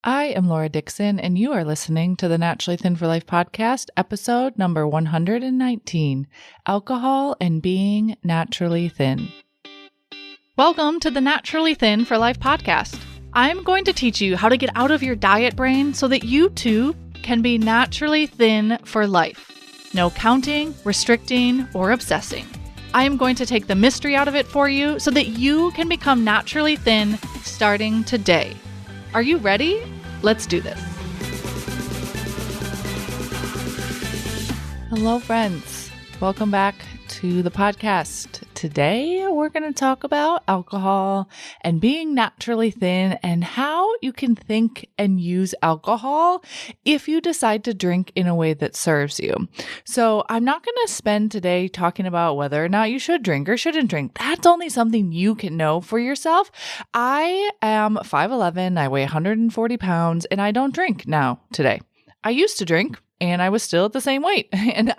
I am Laura Dixon, and you are listening to the Naturally Thin for Life podcast, episode number 119, Alcohol and Being Naturally Thin. Welcome to the Naturally Thin for Life podcast. I'm going to teach you how to get out of your diet brain so that you too can be naturally thin for life. No counting, restricting, or obsessing. I am going to take the mystery out of it for you so that you can become naturally thin starting today. Are you ready? Let's do this. Hello, friends. Welcome back to the podcast. Today, we're going to talk about alcohol and being naturally thin and how you can think and use alcohol if you decide to drink in a way that serves you. So I'm not going to spend today talking about whether or not you should drink or shouldn't drink. That's only something you can know for yourself. I am 5'11", I weigh 140 pounds, and I don't drink now today. I used to drink. And I was still at the same weight. And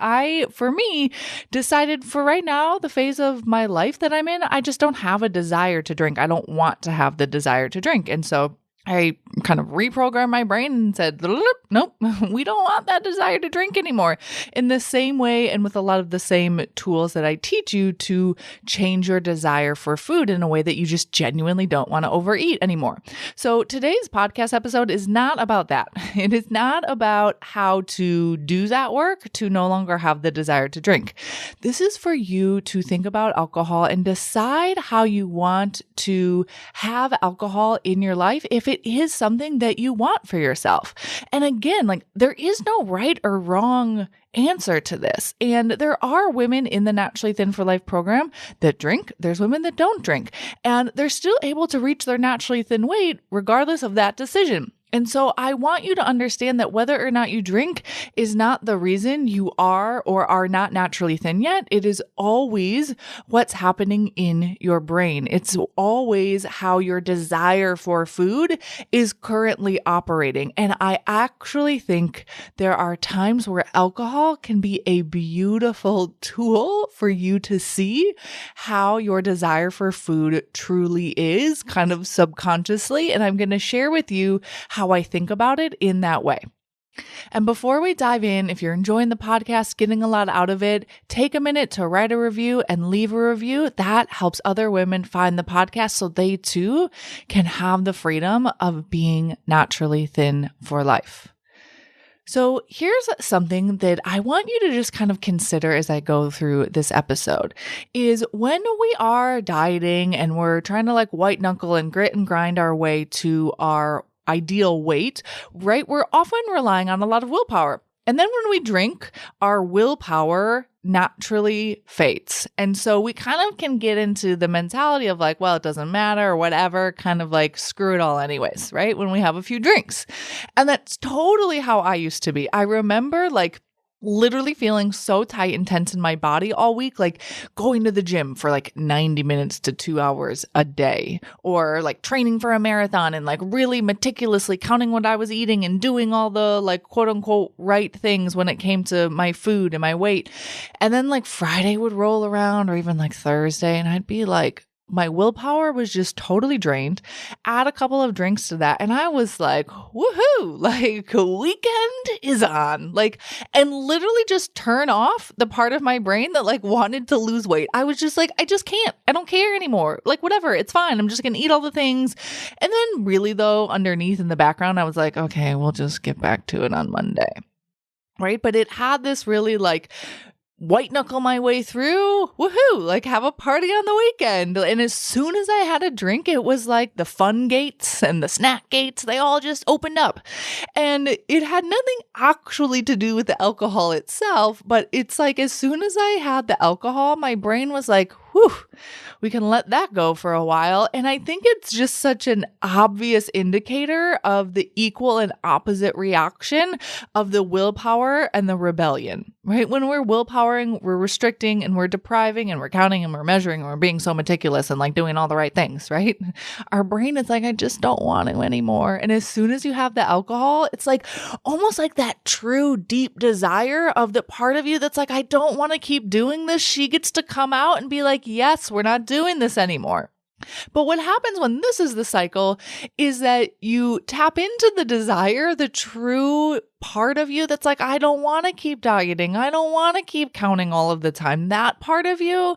for me, decided for right now, the phase of my life that I'm in, I just don't have a desire to drink. I don't want to have the desire to drink. And so I kind of reprogrammed my brain and said, nope, we don't want that desire to drink anymore. In the same way, and with a lot of the same tools that I teach you to change your desire for food in a way that you just genuinely don't want to overeat anymore. So today's podcast episode is not about that. It is not about how to do that work to no longer have the desire to drink. This is for you to think about alcohol and decide how you want to have alcohol in your life if it is something that you want for yourself. And again, there is no right or wrong answer to this. And there are women in the Naturally Thin for Life program that drink. There's women that don't drink. And they're still able to reach their naturally thin weight regardless of that decision. And so I want you to understand that whether or not you drink is not the reason you are or are not naturally thin yet. It is always what's happening in your brain. It's always how your desire for food is currently operating. And I actually think there are times where alcohol can be a beautiful tool for you to see how your desire for food truly is, kind of subconsciously. And I'm going to share with you how I think about it in that way. And before we dive in, if you're enjoying the podcast, getting a lot out of it, take a minute to write a review and leave a review. That helps other women find the podcast so they too can have the freedom of being naturally thin for life. So here's something that I want you to just kind of consider as I go through this episode is when we are dieting and we're trying to white knuckle and grit and grind our way to our ideal weight, right? We're often relying on a lot of willpower. And then when we drink, our willpower naturally fades. And so we kind of can get into the mentality of well, it doesn't matter or whatever, kind of screw it all anyways, right? When we have a few drinks. And that's totally how I used to be. I remember literally feeling so tight and tense in my body all week, going to the gym for 90 minutes to 2 hours a day, or training for a marathon and really meticulously counting what I was eating and doing all the quote unquote right things when it came to my food and my weight. And then Friday would roll around or even Thursday and I'd be my willpower was just totally drained. Add a couple of drinks to that. And I was woohoo, weekend is on. And literally just turn off the part of my brain that wanted to lose weight. I was just I just can't. I don't care anymore. Whatever, it's fine. I'm just going to eat all the things. And then really though, underneath in the background, I was okay, we'll just get back to it on Monday. Right. But it had this really white knuckle my way through, woohoo, have a party on the weekend. And as soon as I had a drink, it was the fun gates and the snack gates, they all just opened up. And it had nothing actually to do with the alcohol itself, but it's as soon as I had the alcohol, my brain was whew, we can let that go for a while. And I think it's just such an obvious indicator of the equal and opposite reaction of the willpower and the rebellion, right? When we're willpowering, we're restricting and we're depriving and we're counting and we're measuring and we're being so meticulous and doing all the right things, right? Our brain is I just don't want to anymore. And as soon as you have the alcohol, it's almost that true deep desire of the part of you that's I don't want to keep doing this. She gets to come out and be yes, we're not doing this anymore. But what happens when this is the cycle is that you tap into the desire, the true part of you that's like, I don't want to keep dieting. I don't want to keep counting all of the time. That part of you.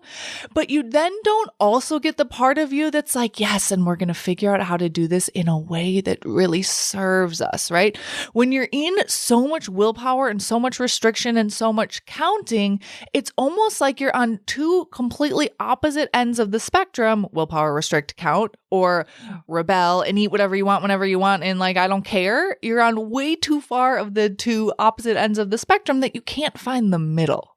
But you then don't also get the part of you that's like, yes, and we're going to figure out how to do this in a way that really serves us, right? When you're in so much willpower and so much restriction and so much counting, it's almost like you're on two completely opposite ends of the spectrum: willpower, restrict, count, or rebel and eat whatever you want whenever you want. And like, I don't care. You're on way too far of the two opposite ends of the spectrum that you can't find the middle,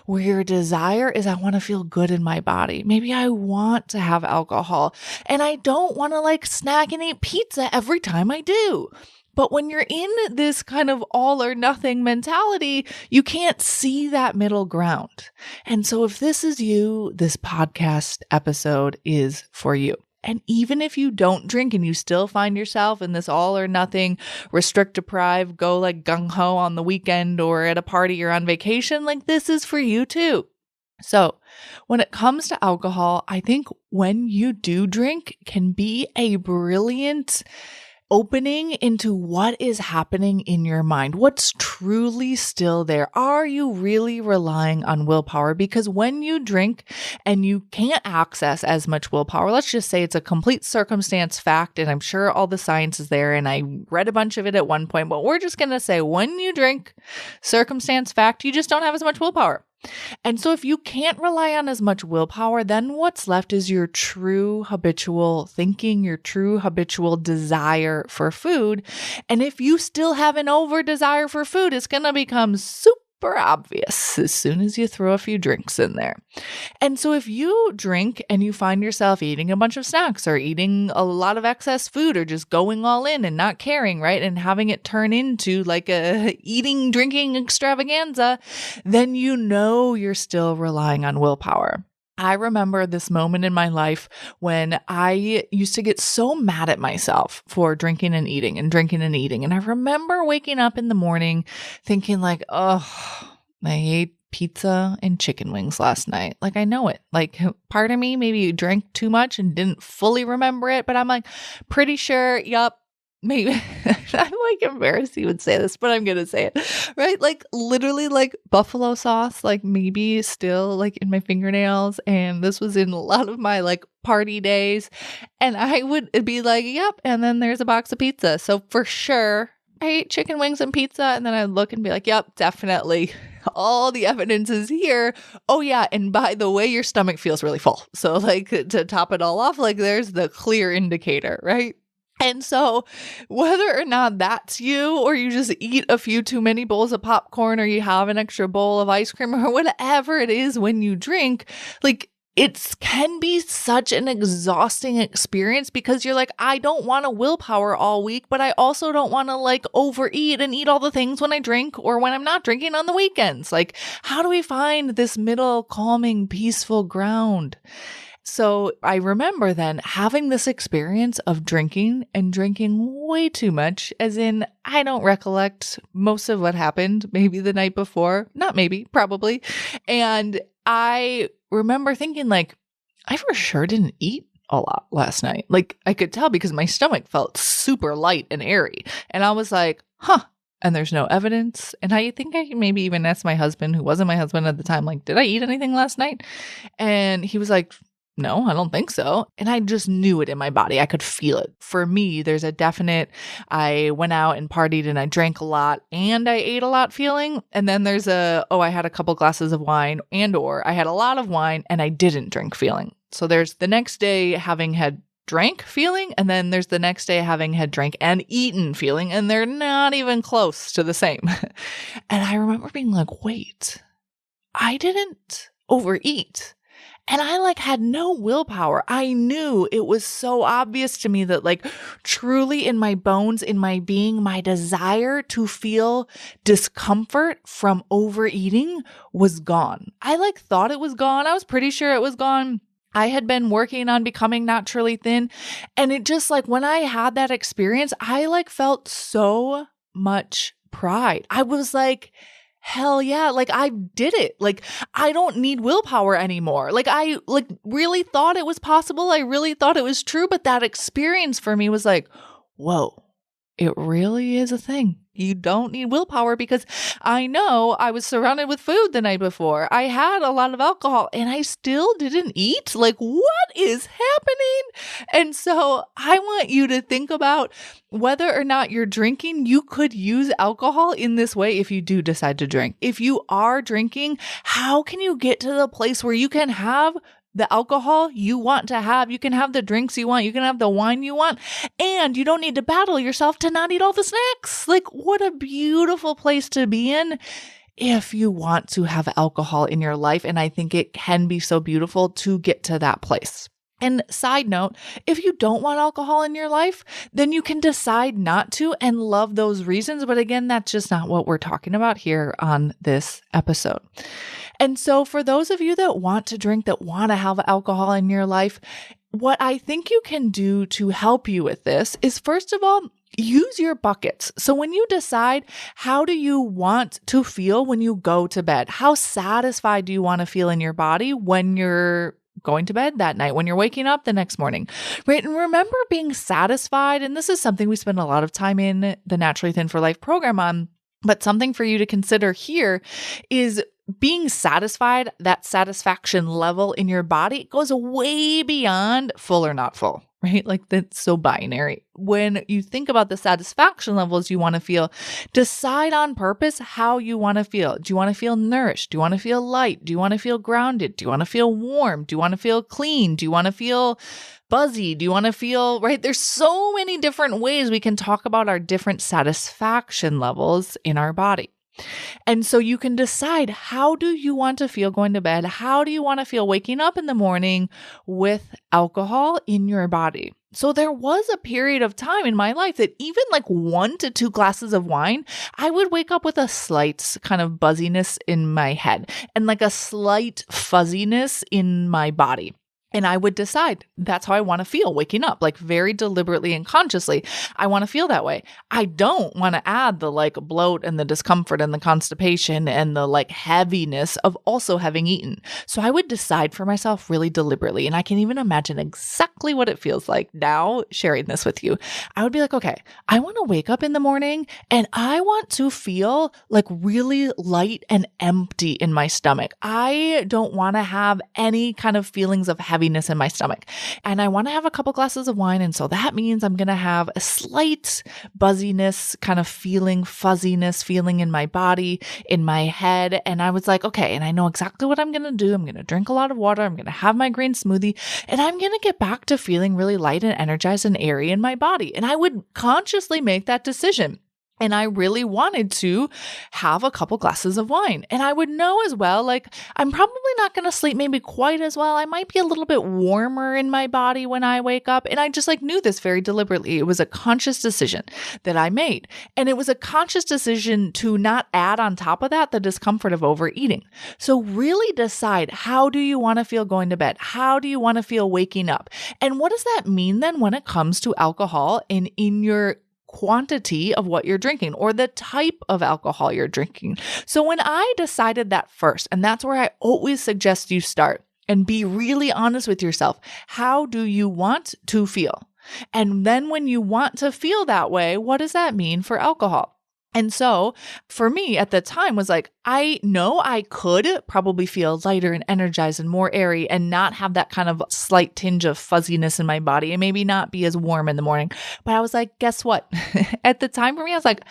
where your desire is, I want to feel good in my body. Maybe I want to have alcohol and I don't want to like snack and eat pizza every time I do. But when you're in this kind of all or nothing mentality, you can't see that middle ground. And so if this is you, this podcast episode is for you. And even if you don't drink and you still find yourself in this all or nothing, restrict, deprive, go like gung ho on the weekend or at a party or on vacation, like this is for you too. So when it comes to alcohol, I think when you do drink can be a brilliant opening into what is happening in your mind. What's truly still there? Are you really relying on willpower? Because when you drink and you can't access as much willpower, let's just say it's a complete circumstance fact, and I'm sure all the science is there, and I read a bunch of it at one point, but we're just going to say when you drink, circumstance fact, you just don't have as much willpower. And so if you can't rely on as much willpower, then what's left is your true habitual thinking, your true habitual desire for food. And if you still have an over desire for food, it's going to become super obvious as soon as you throw a few drinks in there. And so if you drink and you find yourself eating a bunch of snacks or eating a lot of excess food or just going all in and not caring, right? And having it turn into like a eating, drinking extravaganza, then you know you're still relying on willpower. I remember this moment in my life when I used to get so mad at myself for drinking and eating and drinking and eating. And I remember waking up in the morning thinking like, oh, I ate pizza and chicken wings last night. Like, I know it. Like, part of me maybe drank too much and didn't fully remember it, but I'm like pretty sure, yup. Maybe I'm like embarrassed you would say this, but I'm going to say it, right? Like literally like buffalo sauce, like maybe still like in my fingernails. And this was in a lot of my like party days. And I would be like, yep. And then there's a box of pizza. So for sure I ate chicken wings and pizza. And then I'd look and be like, yep, definitely. All the evidence is here. Oh yeah. And by the way, your stomach feels really full. So like to top it all off, like there's the clear indicator, right? And so whether or not that's you, or you just eat a few too many bowls of popcorn, or you have an extra bowl of ice cream, or whatever it is when you drink, like it can be such an exhausting experience because you're like, I don't want to willpower all week, but I also don't want to like overeat and eat all the things when I drink or when I'm not drinking on the weekends. Like, how do we find this middle, calming, peaceful ground? So I remember then having this experience of drinking and drinking way too much, as in I don't recollect most of what happened, maybe the night before, not maybe, probably. And I remember thinking like, I for sure didn't eat a lot last night. Like I could tell because my stomach felt super light and airy. And I was like, huh. And there's no evidence. And I think I maybe even asked my husband, who wasn't my husband at the time, like, did I eat anything last night? And he was like, no, I don't think so. And I just knew it in my body. I could feel it. For me, there's a definite, I went out and partied and I drank a lot and I ate a lot feeling. And then there's I had a couple glasses of wine or I had a lot of wine and I didn't drink feeling. So there's the next day having had drank feeling, and then there's the next day having had drank and eaten feeling, and they're not even close to the same. And I remember being like, wait, I didn't overeat. And I like had no willpower. I knew it was so obvious to me that like truly in my bones, in my being, my desire to feel discomfort from overeating was gone. I like thought it was gone. I was pretty sure it was gone. I had been working on becoming naturally thin. And it just like when I had that experience, I like felt so much pride. I was like, hell yeah, like I did it. Like I don't need willpower anymore. Like I really thought it was possible. I really thought it was true, but that experience for me was like, whoa, it really is a thing. You don't need willpower, because I know I was surrounded with food the night before. I had a lot of alcohol and I still didn't eat. Like, what is happening? And so I want you to think about whether or not you're drinking. You could use alcohol in this way if you do decide to drink. If you are drinking, how can you get to the place where you can have the alcohol you want to have? You can have the drinks you want. You can have the wine you want. And you don't need to battle yourself to not eat all the snacks. Like, what a beautiful place to be in if you want to have alcohol in your life. And I think it can be so beautiful to get to that place. And side note, if you don't want alcohol in your life, then you can decide not to and love those reasons. But again, that's just not what we're talking about here on this episode. And so for those of you that want to drink, that want to have alcohol in your life, what I think you can do to help you with this is, first of all, use your buckets. So when you decide, how do you want to feel when you go to bed? How satisfied do you want to feel in your body when you're going to bed that night, when you're waking up the next morning, right? And remember being satisfied. And this is something we spend a lot of time in the Naturally Thin for Life program on, but something for you to consider here is being satisfied. That satisfaction level in your body goes way beyond full or not full, right? Like that's so binary. When you think about the satisfaction levels you want to feel, decide on purpose how you want to feel. Do you want to feel nourished? Do you want to feel light? Do you want to feel grounded? Do you want to feel warm? Do you want to feel clean? Do you want to feel buzzy? Do you want to feel, right? There's so many different ways we can talk about our different satisfaction levels in our body. And so you can decide, how do you want to feel going to bed? How do you want to feel waking up in the morning with alcohol in your body? So there was a period of time in my life that even like 1 to 2 glasses of wine, I would wake up with a slight kind of buzziness in my head and like a slight fuzziness in my body. And I would decide that's how I want to feel waking up, like very deliberately and consciously. I want to feel that way. I don't want to add the like bloat and the discomfort and the constipation and the like heaviness of also having eaten. So I would decide for myself really deliberately. And I can even imagine exactly what it feels like now sharing this with you. I would be like, okay, I want to wake up in the morning and I want to feel like really light and empty in my stomach. I don't want to have any kind of feelings of heaviness in my stomach. And I want to have a couple glasses of wine. And so that means I'm going to have a slight buzziness kind of feeling, fuzziness feeling in my body, in my head. And I was like, okay, and I know exactly what I'm going to do. I'm going to drink a lot of water. I'm going to have my green smoothie, and I'm going to get back to feeling really light and energized and airy in my body. And I would consciously make that decision. And I really wanted to have a couple glasses of wine. And I would know as well, like, I'm probably not going to sleep maybe quite as well. I might be a little bit warmer in my body when I wake up. And I just like knew this very deliberately. It was a conscious decision that I made. And it was a conscious decision to not add on top of that the discomfort of overeating. So really decide, how do you want to feel going to bed? How do you want to feel waking up? And what does that mean then when it comes to alcohol and in your quantity of what you're drinking or the type of alcohol you're drinking? So when I decided that first, and that's where I always suggest you start and be really honest with yourself. How do you want to feel? And then when you want to feel that way, what does that mean for alcohol? And so for me at the time was like, I know I could probably feel lighter and energized and more airy and not have that kind of slight tinge of fuzziness in my body and maybe not be as warm in the morning. But I was like, guess what? At the time for me, I was like,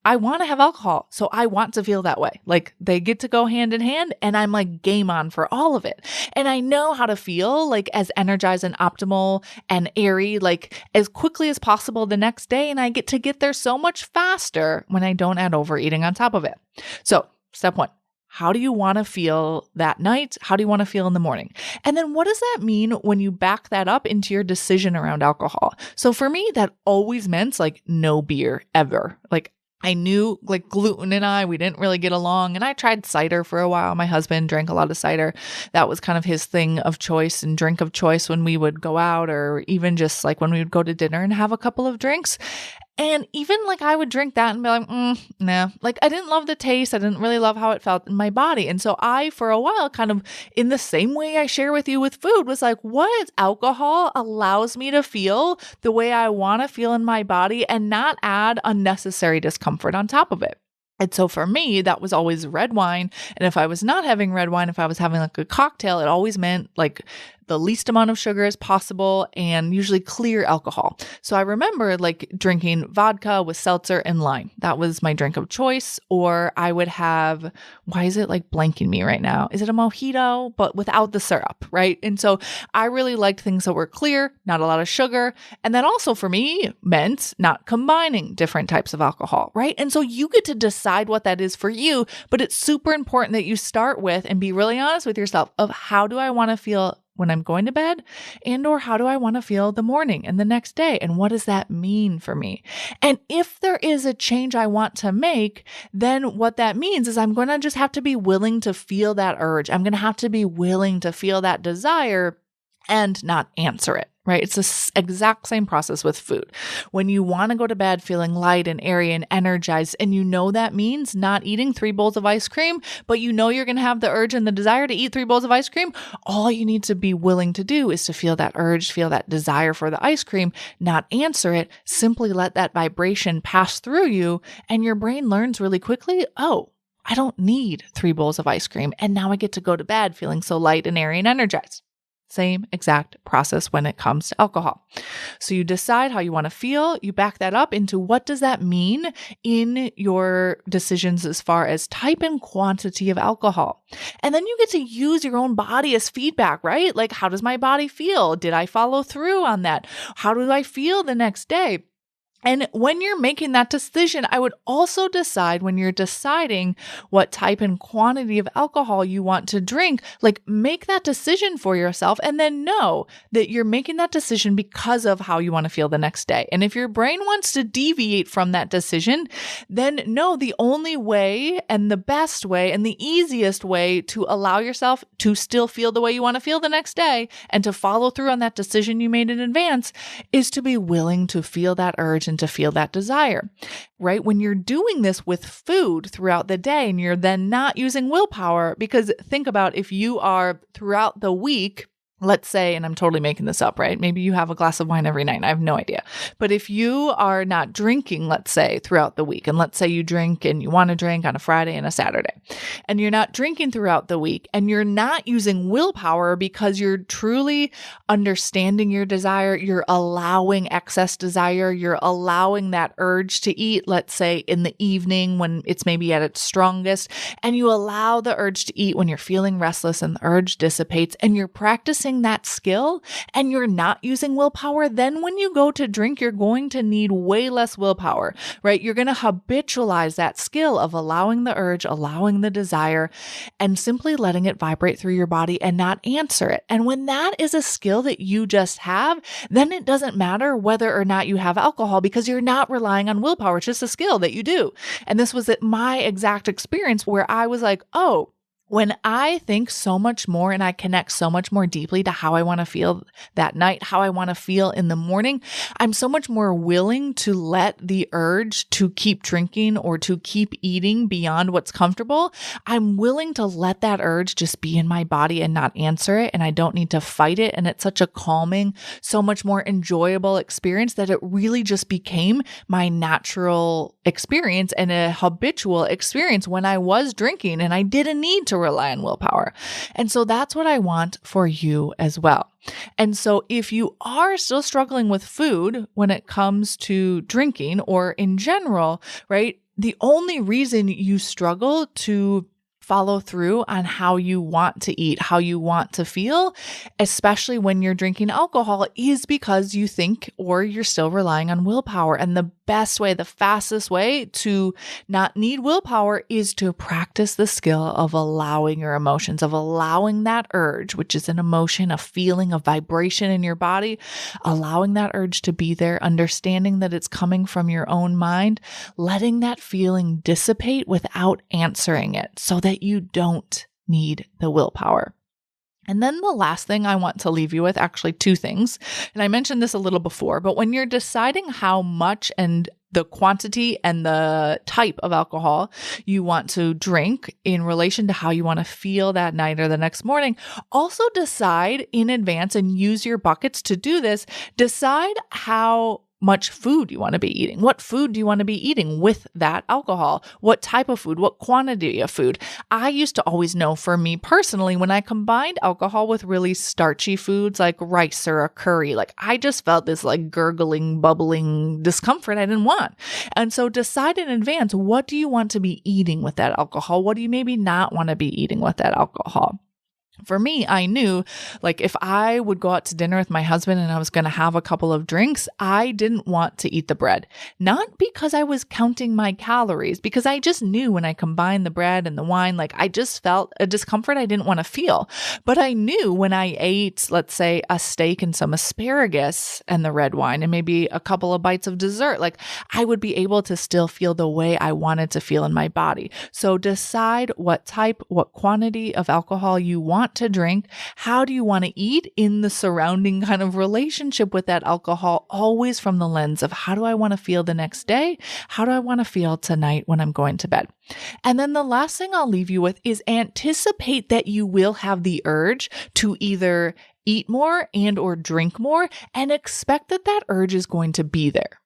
I want to have alcohol. So I want to feel that way. Like they get to go hand in hand, and I'm like game on for all of it. And I know how to feel like as energized and optimal and airy, like as quickly as possible the next day. And I get to get there so much faster when I don't add overeating on top of it. So step 1. How do you want to feel that night? How do you want to feel in the morning? And then what does that mean when you back that up into your decision around alcohol? So for me, that always meant like no beer ever. Like I knew like gluten and we didn't really get along, and I tried cider for a while. My husband drank a lot of cider. That was kind of his thing of choice and drink of choice when we would go out, or even just like when we would go to dinner and have a couple of drinks. And even like I would drink that and be like, nah, like I didn't love the taste. I didn't really love how it felt in my body. And so I, for a while, kind of in the same way I share with you with food, was like, what alcohol allows me to feel the way I want to feel in my body and not add unnecessary discomfort on top of it. And so for me, that was always red wine. And if I was not having red wine, if I was having like a cocktail, it always meant like the least amount of sugar as possible and usually clear alcohol. So I remember like drinking vodka with seltzer and lime. That was my drink of choice. Or I would have, why is it like blanking me right now? Is it a mojito, but without the syrup, right? And so I really liked things that were clear, not a lot of sugar. And that also for me meant not combining different types of alcohol, right? And so you get to decide what that is for you, but it's super important that you start with and be really honest with yourself of how do I want to feel when I'm going to bed, and or how do I want to feel the morning and the next day? And what does that mean for me? And if there is a change I want to make, then what that means is I'm going to just have to be willing to feel that urge. I'm going to have to be willing to feel that desire and not answer it, right? It's the exact same process with food. When you want to go to bed feeling light and airy and energized, and you know that means not eating 3 bowls of ice cream, but you know you're going to have the urge and the desire to eat 3 bowls of ice cream, all you need to be willing to do is to feel that urge, feel that desire for the ice cream, not answer it, simply let that vibration pass through you, and your brain learns really quickly, oh, I don't need 3 bowls of ice cream, and now I get to go to bed feeling so light and airy and energized. Same exact process when it comes to alcohol. So you decide how you want to feel, you back that up into what does that mean in your decisions as far as type and quantity of alcohol. And then you get to use your own body as feedback, right? Like, how does my body feel? Did I follow through on that? How do I feel the next day? And when you're making that decision, I would also decide when you're deciding what type and quantity of alcohol you want to drink, like make that decision for yourself and then know that you're making that decision because of how you want to feel the next day. And if your brain wants to deviate from that decision, then know the only way and the best way and the easiest way to allow yourself to still feel the way you want to feel the next day and to follow through on that decision you made in advance is to be willing to feel that urge and to feel that desire, right? When you're doing this with food throughout the day and you're then not using willpower, because think about if you are throughout the week, let's say, and I'm totally making this up, right? Maybe you have a glass of wine every night. I have no idea. But if you are not drinking, let's say, throughout the week, and let's say you drink and you want to drink on a Friday and a Saturday, and you're not drinking throughout the week, and you're not using willpower because you're truly understanding your desire, you're allowing excess desire, you're allowing that urge to eat, let's say in the evening when it's maybe at its strongest, and you allow the urge to eat when you're feeling restless and the urge dissipates, and you're practicing that skill and you're not using willpower, then when you go to drink, you're going to need way less willpower, right? You're going to habitualize that skill of allowing the urge, allowing the desire, and simply letting it vibrate through your body and not answer it. And when that is a skill that you just have, then it doesn't matter whether or not you have alcohol because you're not relying on willpower. It's just a skill that you do. And this was my exact experience where I was like, oh, when I think so much more and I connect so much more deeply to how I want to feel that night, how I want to feel in the morning, I'm so much more willing to let the urge to keep drinking or to keep eating beyond what's comfortable. I'm willing to let that urge just be in my body and not answer it. And I don't need to fight it. And it's such a calming, so much more enjoyable experience that it really just became my natural experience and a habitual experience when I was drinking and I didn't need to rely on willpower. And so that's what I want for you as well. And so if you are still struggling with food when it comes to drinking or in general, right, the only reason you struggle to follow through on how you want to eat, how you want to feel, especially when you're drinking alcohol, is because you think or you're still relying on willpower. And the best way, the fastest way to not need willpower is to practice the skill of allowing your emotions, of allowing that urge, which is an emotion, a feeling, a vibration in your body, allowing that urge to be there, understanding that it's coming from your own mind, letting that feeling dissipate without answering it so that you don't need the willpower. And then the last thing I want to leave you with, actually 2 things, and I mentioned this a little before, but when you're deciding how much and the quantity and the type of alcohol you want to drink in relation to how you want to feel that night or the next morning. Also decide in advance and use your buckets to do this. Decide how much food you want to be eating. What food do you want to be eating with that alcohol? What type of food? What quantity of food? I used to always know for me personally, when I combined alcohol with really starchy foods like rice or a curry, like I just felt this like gurgling, bubbling discomfort I didn't want. And so decide in advance, what do you want to be eating with that alcohol? What do you maybe not want to be eating with that alcohol? For me, I knew like if I would go out to dinner with my husband and I was going to have a couple of drinks, I didn't want to eat the bread. Not because I was counting my calories, because I just knew when I combined the bread and the wine, like I just felt a discomfort I didn't want to feel. But I knew when I ate, let's say, a steak and some asparagus and the red wine and maybe a couple of bites of dessert, like I would be able to still feel the way I wanted to feel in my body. So decide what type, what quantity of alcohol you want to drink. How do you want to eat in the surrounding kind of relationship with that alcohol, always from the lens of how do I want to feel the next day? How do I want to feel tonight when I'm going to bed? And then the last thing I'll leave you with is anticipate that you will have the urge to either eat more and or drink more, and expect that that urge is going to be there.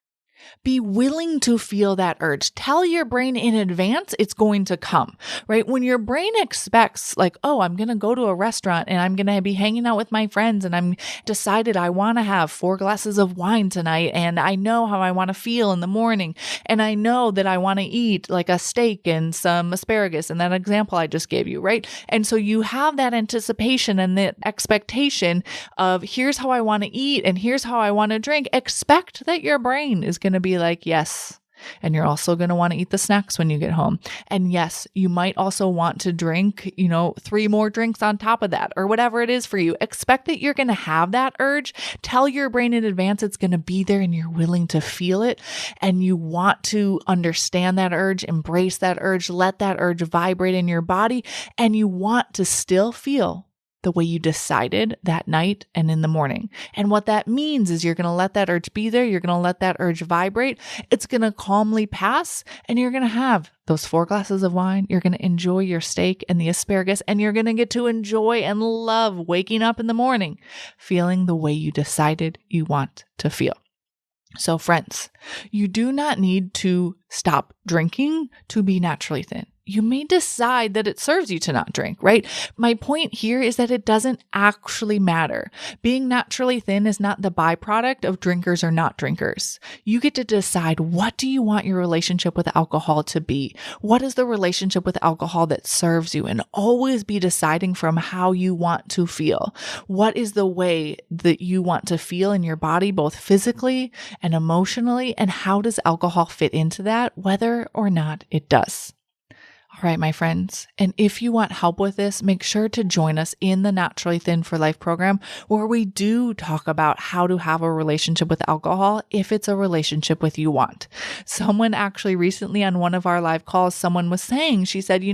Be willing to feel that urge. Tell your brain in advance it's going to come, right? When your brain expects like, oh, I'm going to go to a restaurant and I'm going to be hanging out with my friends and I'm decided I want to have 4 glasses of wine tonight and I know how I want to feel in the morning and I know that I want to eat like a steak and some asparagus in that example I just gave you, right? And so you have that anticipation and the expectation of here's how I want to eat and here's how I want to drink. Expect that your brain is going to be like, yes. And you're also going to want to eat the snacks when you get home. And yes, you might also want to drink, 3 more drinks on top of that or whatever it is for you. Expect that you're going to have that urge. Tell your brain in advance it's going to be there and you're willing to feel it. And you want to understand that urge, embrace that urge, let that urge vibrate in your body. And you want to still feel the way you decided that night and in the morning. And what that means is you're going to let that urge be there. You're going to let that urge vibrate. It's going to calmly pass and you're going to have those 4 glasses of wine. You're going to enjoy your steak and the asparagus and you're going to get to enjoy and love waking up in the morning, feeling the way you decided you want to feel. So friends, you do not need to stop drinking to be naturally thin. You may decide that it serves you to not drink, right? My point here is that it doesn't actually matter. Being naturally thin is not the byproduct of drinkers or not drinkers. You get to decide, what do you want your relationship with alcohol to be? What is the relationship with alcohol that serves you? And always be deciding from how you want to feel. What is the way that you want to feel in your body, both physically and emotionally? And how does alcohol fit into that, whether or not it does? All right, my friends. And if you want help with this, make sure to join us in the Naturally Thin for Life program, where we do talk about how to have a relationship with alcohol if it's a relationship with you want. Someone actually recently on one of our live calls, someone was saying, she said,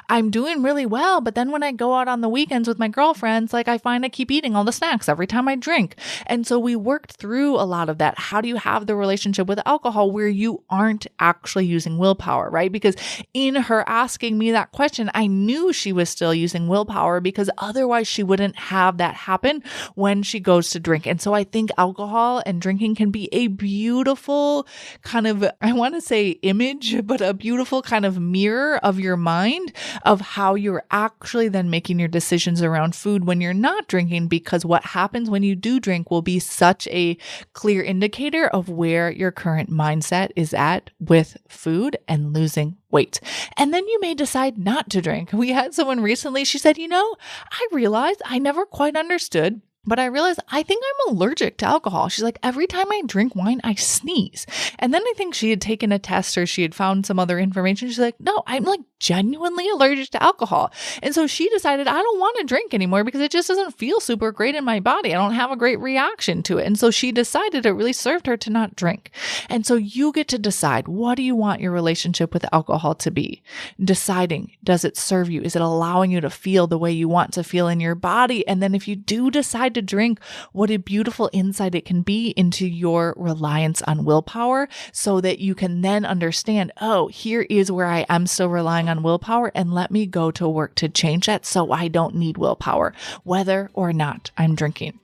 I'm doing really well, but then when I go out on the weekends with my girlfriends, like I find I keep eating all the snacks every time I drink. And so we worked through a lot of that. How do you have the relationship with alcohol where you aren't actually using willpower, right? Because in her asking me that question, I knew she was still using willpower because otherwise she wouldn't have that happen when she goes to drink. And so I think alcohol and drinking can be a beautiful kind of, I want to say image, but a beautiful kind of mirror of your mind of how you're actually then making your decisions around food when you're not drinking, because what happens when you do drink will be such a clear indicator of where your current mindset is at with food and losing weight. And then you may decide not to drink. We had someone recently, she said, I realized I never quite understood, but I realized I think I'm allergic to alcohol. She's like, every time I drink wine, I sneeze. And then I think she had taken a test or she had found some other information. She's like, no, I'm like genuinely allergic to alcohol. And so she decided, I don't want to drink anymore because it just doesn't feel super great in my body. I don't have a great reaction to it. And so she decided it really served her to not drink. And so you get to decide, what do you want your relationship with alcohol to be? Deciding, does it serve you? Is it allowing you to feel the way you want to feel in your body? And then if you do decide to drink, what a beautiful insight it can be into your reliance on willpower, so that you can then understand, oh, here is where I am still relying on willpower, and let me go to work to change that so I don't need willpower, whether or not I'm drinking.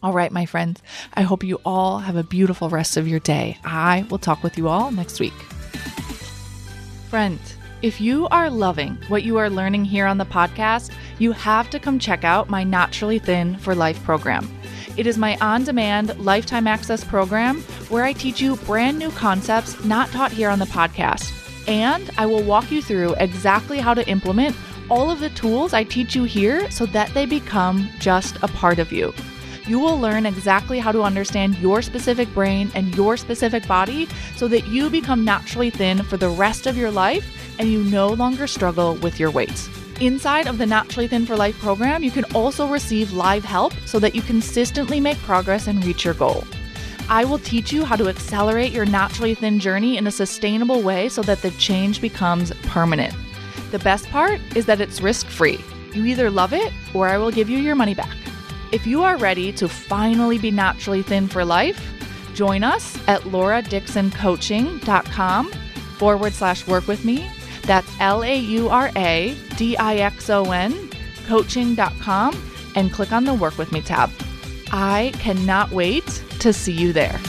All right, my friends, I hope you all have a beautiful rest of your day. I will talk with you all next week. Friends, if you are loving what you are learning here on the podcast, you have to come check out my Naturally Thin for Life program. It is my on-demand lifetime access program where I teach you brand new concepts not taught here on the podcast. And I will walk you through exactly how to implement all of the tools I teach you here so that they become just a part of you. You will learn exactly how to understand your specific brain and your specific body so that you become naturally thin for the rest of your life and you no longer struggle with your weight. Inside of the Naturally Thin for Life program, you can also receive live help so that you consistently make progress and reach your goal. I will teach you how to accelerate your naturally thin journey in a sustainable way so that the change becomes permanent. The best part is that it's risk-free. You either love it or I will give you your money back. If you are ready to finally be naturally thin for life, join us at lauradixoncoaching.com/work with me. That's LAURADIXON coaching.com and click on the Work With Me tab. I cannot wait to see you there.